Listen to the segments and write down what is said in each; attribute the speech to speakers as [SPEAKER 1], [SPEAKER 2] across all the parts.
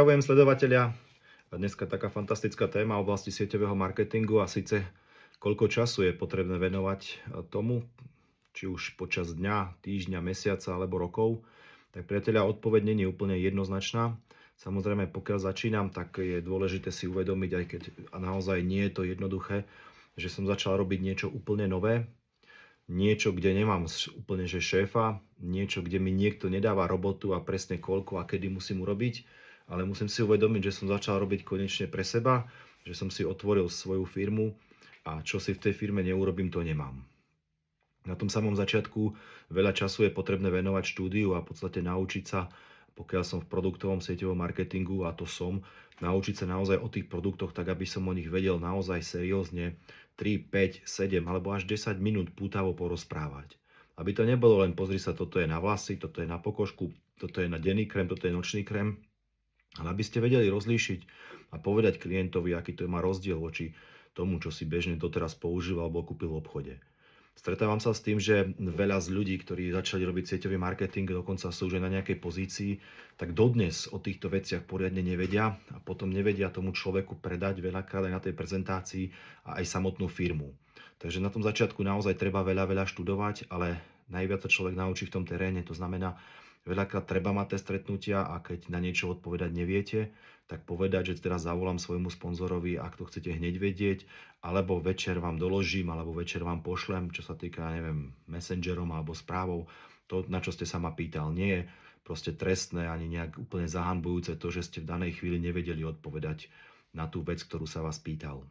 [SPEAKER 1] Pozdravujem sledovateľia. Dneska taká fantastická téma v oblasti sieťového marketingu a síce koľko času je potrebné venovať tomu, či už počas dňa, týždňa, mesiaca alebo rokov. Tak priateľia, odpoveď nie je úplne jednoznačná. Samozrejme, pokiaľ začínam, tak je dôležité si uvedomiť, aj keď naozaj nie je to jednoduché, že som začal robiť niečo úplne nové, niečo, kde nemám úplne že šéfa, niečo, kde mi niekto nedáva robotu a presne koľko a kedy musím urobiť, ale musím si uvedomiť, že som začal robiť konečne pre seba, že som si otvoril svoju firmu a čo si v tej firme neurobím, to nemám. Na tom samom začiatku veľa času je potrebné venovať štúdiu a v podstate naučiť sa, pokiaľ som v produktovom sieťovom marketingu, a to som, naučiť sa naozaj o tých produktoch tak, aby som o nich vedel naozaj seriózne 3, 5, 7 alebo až 10 minút pútavo porozprávať. Aby to nebolo len pozri sa, toto je na vlasy, toto je na pokožku, toto je na denný krém, toto je nočný krém, ale aby ste vedeli rozlíšiť a povedať klientovi, aký to má rozdiel voči tomu, čo si bežne doteraz používal alebo kúpil v obchode. Stretávam sa s tým, že veľa z ľudí, ktorí začali robiť sieťový marketing, dokonca sú už na nejakej pozícii, tak dodnes o týchto veciach poriadne nevedia a potom nevedia tomu človeku predať veľakrát aj na tej prezentácii a aj samotnú firmu. Takže na tom začiatku naozaj treba veľa študovať, ale najviac sa človek naučí v tom teréne. To znamená, veľakrát treba mať tie stretnutia a keď na niečo odpovedať neviete, tak povedať, že teraz zavolám svojmu sponzorovi, ak to chcete hneď vedieť, alebo večer vám doložím, alebo večer vám pošlem, čo sa týka, neviem, messengerom alebo správou. To, na čo ste sa ma pýtal, nie je proste trestné ani nejak úplne zahanbujúce to, že ste v danej chvíli nevedeli odpovedať na tú vec, ktorú sa vás pýtal.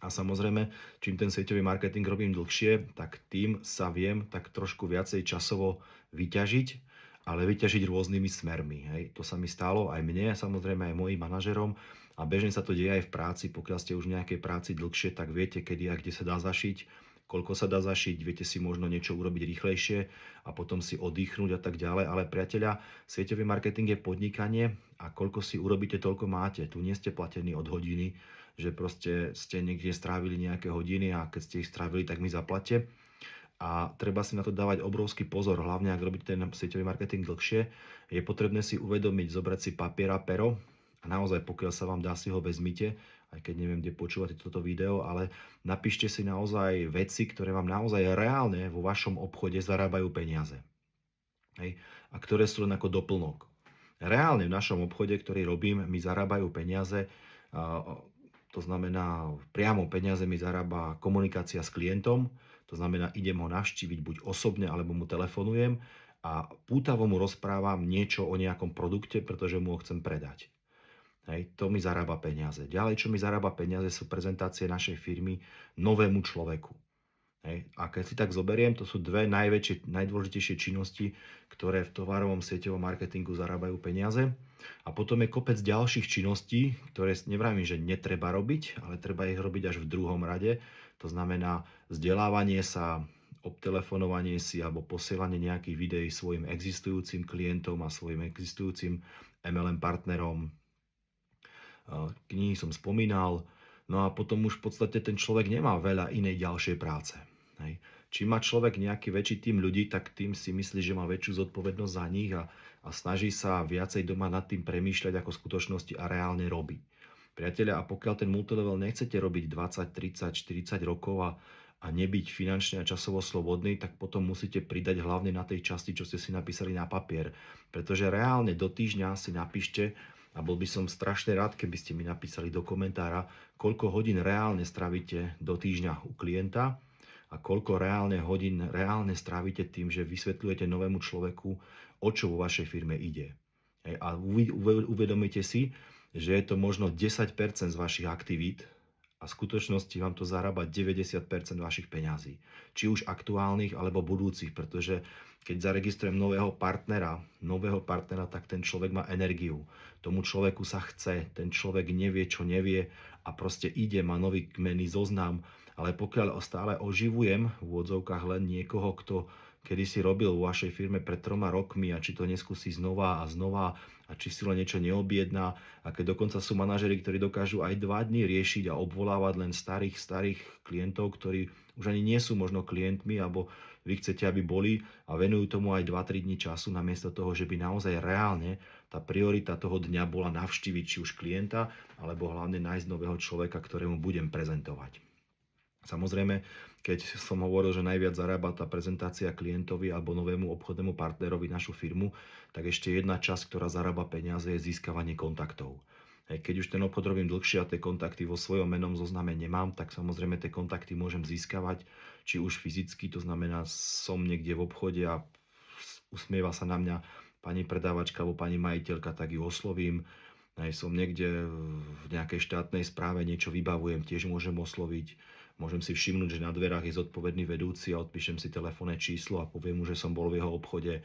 [SPEAKER 1] A samozrejme, čím ten sieťový marketing robím dlhšie, tak tým sa viem tak trošku viacej časovo vyťažiť, ale vyťažiť rôznymi smermi. Hej. To sa mi stalo aj mne, samozrejme aj mojim manažerom a bežne sa to deje aj v práci. Pokiaľ ste už v nejakej práci dlhšie, tak viete, kedy a kde sa dá zašiť, koľko sa dá zašiť, viete si možno niečo urobiť rýchlejšie a potom si oddychnúť a tak ďalej. Ale priateľia, sieťový marketing je podnikanie a koľko si urobíte, toľko máte. Tu nie ste platení od hodiny, že proste ste niekde strávili nejaké hodiny a keď ste ich strávili, tak mi zaplate. A treba si na to dávať obrovský pozor, hlavne ak robíte ten sieťový marketing dlhšie. Je potrebné si uvedomiť, zobrať si papier a pero a naozaj, pokiaľ sa vám dá, si ho vezmite, aj keď neviem, kde počúvate toto video, ale napíšte si naozaj veci, ktoré vám naozaj reálne vo vašom obchode zarábajú peniaze. Hej? A ktoré sú len ako doplnok. Reálne v našom obchode, ktorý robím, mi zarábajú peniaze, to znamená, priamo peniaze mi zarába komunikácia s klientom, to znamená, idem ho navštíviť buď osobne, alebo mu telefonujem a pútavo mu rozprávam niečo o nejakom produkte, pretože mu ho chcem predať. Hej, to mi zarába peniaze. Ďalej, čo mi zarába peniaze, sú prezentácie našej firmy novému človeku. Hej, a keď si tak zoberiem, to sú dve najdôležitejšie činnosti, ktoré v tovarovom sieťovom marketingu zarábajú peniaze. A potom je kopec ďalších činností, ktoré nevravím, že netreba robiť, ale treba ich robiť až v druhom rade. To znamená vzdelávanie sa, obtelefonovanie si alebo posielanie nejakých videí svojim existujúcim klientom a svojim existujúcim MLM partnerom. Knihy som spomínal. No a potom už v podstate ten človek nemá veľa inej ďalšej práce. Hej. Čím má človek nejaký väčší tím ľudí, tak tým si myslí, že má väčšiu zodpovednosť za nich a snaží sa viacej doma nad tým premýšľať, ako v skutočnosti a reálne robí. Priatelia, a pokiaľ ten multilevel nechcete robiť 20, 30, 40 rokov a nebyť finančne a časovo slobodný, tak potom musíte pridať hlavne na tej časti, čo ste si napísali na papier. Pretože reálne do týždňa si napíšte, a bol by som strašne rád, keby ste mi napísali do komentára, koľko hodín reálne strávite do týždňa u klienta a koľko hodín reálne strávite tým, že vysvetľujete novému človeku, o čo vo vašej firme ide. A uvedomite si, že je to možno 10% z vašich aktivít a v skutočnosti vám to zarába 90% vašich peňazí. Či už aktuálnych alebo budúcich, pretože keď zaregistrujem nového partnera, tak ten človek má energiu. Tomu človeku sa chce, ten človek nevie, čo nevie a proste ide, má nový kmenný zoznam. Ale pokiaľ stále oživujem v úvodzovkách len niekoho, kto kedysi robil vo vašej firme pred 3 rokmi a či to neskúsi znova a znova a či si len niečo neobjedná. A keď dokonca sú manažeri, ktorí dokážu aj 2 dní riešiť a obvolávať len starých klientov, ktorí už ani nie sú možno klientmi, alebo vy chcete, aby boli a venujú tomu aj 2-3 dní času, namiesto toho, že by naozaj reálne tá priorita toho dňa bola navštíviť či už klienta, alebo hlavne nájsť nového človeka, ktorému budem prezentovať. Samozrejme, keď som hovoril, že najviac zarába tá prezentácia klientovi alebo novému obchodnému partnerovi našu firmu, tak ešte jedna časť, ktorá zarába peniaze, je získavanie kontaktov. Keď už ten obchod robím dlhšie a tie kontakty vo svojom mennom zozname nemám, tak samozrejme tie kontakty môžem získavať, či už fyzicky, to znamená, som niekde v obchode a usmieva sa na mňa pani predávačka alebo pani majiteľka, tak ju oslovím. Som niekde v nejakej štátnej správe, niečo vybavujem, tiež môžem osloviť. Môžem si všimnúť, že na dverách je zodpovedný vedúci a odpíšem si telefónne číslo a poviem mu, že som bol v jeho obchode.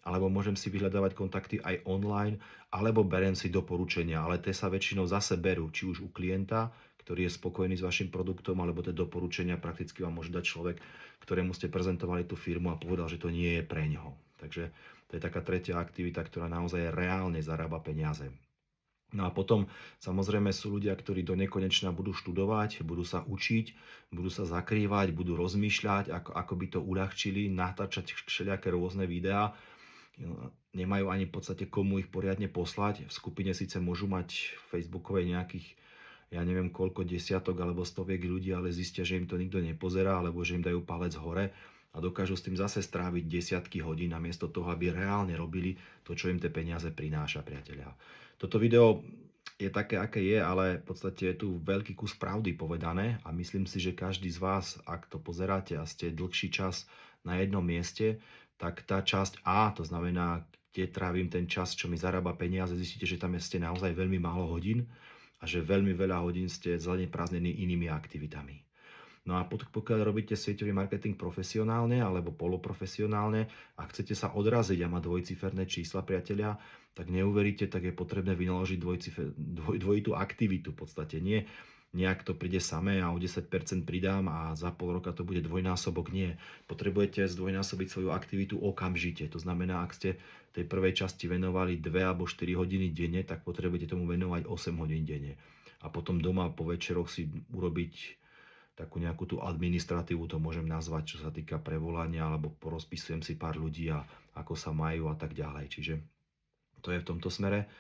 [SPEAKER 1] Alebo môžem si vyhľadávať kontakty aj online, alebo beriem si doporučenia, ale tie sa väčšinou zase berú, či už u klienta, ktorý je spokojný s vašim produktom, alebo tie doporučenia prakticky vám môže dať človek, ktorému ste prezentovali tú firmu a povedal, že to nie je pre ňoho. Takže to je taká tretia aktivita, ktorá naozaj reálne zarába peniaze. No a potom samozrejme sú ľudia, ktorí do nekonečna budú študovať, budú sa učiť, budú sa zakrývať, budú rozmýšľať, ako by to uľahčili, natáčať všelijaké rôzne videá. Nemajú ani v podstate komu ich poriadne poslať. V skupine síce môžu mať facebookovej nejakých, ja neviem koľko desiatok alebo stoviek ľudí, ale zistia, že im to nikto nepozerá, alebo že im dajú palec hore a dokážu s tým zase stráviť desiatky hodín namiesto toho, aby reálne robili to, čo im tie peniaze prináša, priatelia. Toto video je také, aké je, ale v podstate je tu veľký kus pravdy povedané a myslím si, že každý z vás, ak to pozeráte a ste dlhší čas na jednom mieste, tak tá časť A, to znamená, kde trávim ten čas, čo mi zarába peniaze, zistíte, že tam ste naozaj veľmi málo hodín a že veľmi veľa hodín ste zaneprázdnení inými aktivitami. No a pokiaľ robíte sieťový marketing profesionálne alebo poloprofesionálne a chcete sa odraziť a mať dvojciferné čísla, priatelia, tak neuveríte, tak je potrebné vynaložiť dvojitú aktivitu v podstate. Nie nejak to príde samé a o 10% pridám a za pol roka to bude dvojnásobok. Nie. Potrebujete zdvojnásobiť svoju aktivitu okamžite. To znamená, ak ste tej prvej časti venovali 2 alebo 4 hodiny denne, tak potrebujete tomu venovať 8 hodín denne. A potom doma po večeroch si urobiť takú nejakú tú administratívu, to môžem nazvať, čo sa týka prevolania, alebo porozpisujem si pár ľudí a ako sa majú a tak ďalej. Čiže to je v tomto smere.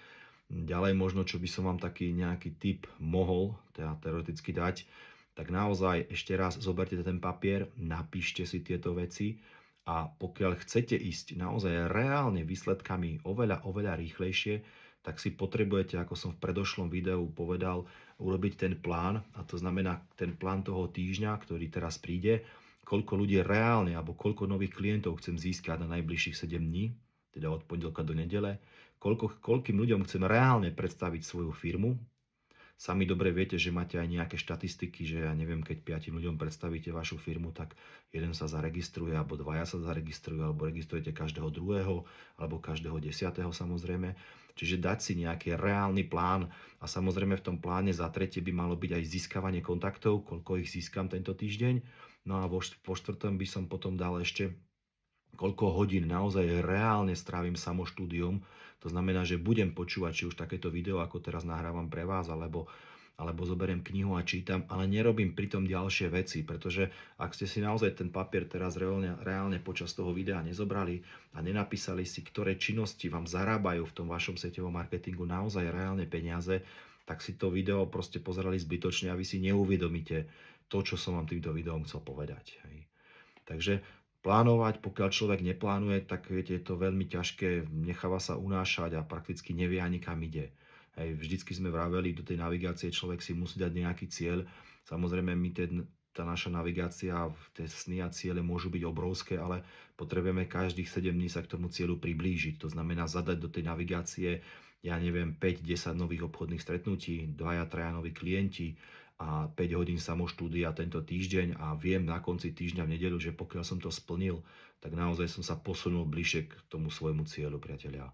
[SPEAKER 1] Ďalej možno, čo by som vám taký nejaký tip mohol teda teoreticky dať, tak naozaj ešte raz zoberte ten papier, napíšte si tieto veci a pokiaľ chcete ísť naozaj reálne výsledkami oveľa rýchlejšie, tak si potrebujete, ako som v predošlom videu povedal, urobiť ten plán, a to znamená ten plán toho týždňa, ktorý teraz príde, koľko ľudí reálne, alebo koľko nových klientov chcem získať na najbližších 7 dní, teda od pondelka do nedele, koľkým ľuďom chcem reálne predstaviť svoju firmu. Sami dobre viete, že máte aj nejaké štatistiky, že ja neviem, keď 5 ľuďom predstavíte vašu firmu, tak jeden sa zaregistruje, alebo dvaja sa zaregistrujú, alebo registrujete každého druhého, alebo každého 10. samozrejme. Čiže dať si nejaký reálny plán a samozrejme v tom pláne za tretie by malo byť aj získavanie kontaktov, koľko ich získam tento týždeň. No a po štvrtom by som potom dal ešte, koľko hodín naozaj reálne strávim samoštúdiom. To znamená, že budem počúvať či už takéto video, ako teraz nahrávam pre vás, alebo zoberiem knihu a čítam, ale nerobím pritom ďalšie veci, pretože ak ste si naozaj ten papier teraz reálne počas toho videa nezobrali a nenapísali si, ktoré činnosti vám zarábajú v tom vašom sieťovom marketingu naozaj reálne peniaze, tak si to video proste pozerali zbytočne a vy si neuvedomíte to, čo som vám týmto videom chcel povedať. Hej. Takže plánovať, pokiaľ človek neplánuje, tak viete, je to veľmi ťažké, necháva sa unášať a prakticky nevie ani kam ide. Hej, vždycky sme vraveli, do tej navigácie človek si musí dať nejaký cieľ. Samozrejme, tá naša navigácia, tie sny a ciele môžu byť obrovské, ale potrebujeme každých 7 dní sa k tomu cieľu priblížiť. To znamená zadať do tej navigácie, ja neviem, 5-10 nových obchodných stretnutí, 2-3 noví klienti a 5 hodín samoštúdia tento týždeň a viem na konci týždňa v nedeľu, že pokiaľ som to splnil, tak naozaj som sa posunul bližšie k tomu svojmu cieľu, priatelia.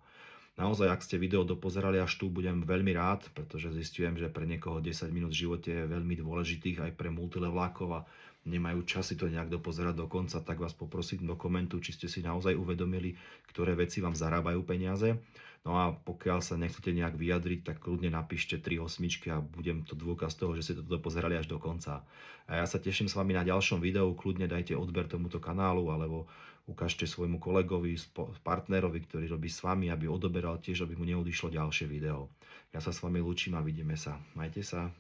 [SPEAKER 1] Naozaj, ak ste video dopozerali až tu, budem veľmi rád, pretože zistujem, že pre niekoho 10 minút v živote je veľmi dôležitých aj pre multilevelákov a nemajú čas si to nejak dopozerať do konca, tak vás poprosím do komentu, či ste si naozaj uvedomili, ktoré veci vám zarábajú peniaze. No a pokiaľ sa nechcete nejak vyjadriť, tak kľudne napíšte 3 osmičky a budem to dôkaz toho, že ste to pozerali až do konca. A ja sa teším s vami na ďalšom videu, kľudne dajte odber tomuto kanálu, alebo ukážte svojmu kolegovi, partnerovi, ktorý robí s vami, aby odoberal tiež, aby mu neodišlo ďalšie video. Ja sa s vami lúčim a vidíme sa. Majte sa.